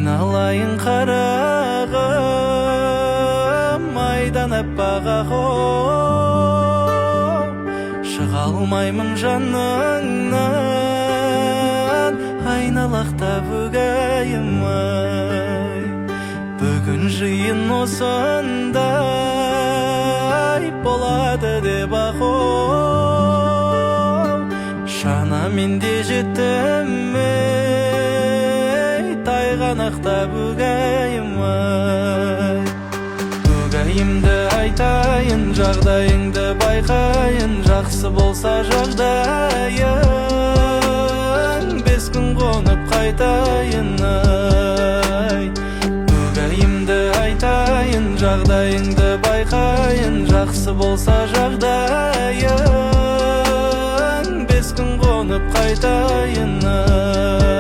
айналайын қарағым, айдан аппақ аққу, шыға алмаймын жаныңнан, айналақта бүгәйім-ай. Бүгін жиын осындай болады деп ақу, шана менде жеттім-ей, тайғанақта бүгәйім-ай. Бүгәйімді айтайын, жағдайыңды байқайын, жақсы болса жағдайың, 5 күн қонып қайтайын-ай. Бүгәйімді айтайын, жағдайыңды байқайын, жақсы болса жағдайың, 5 күн қонып қайтайын-ай.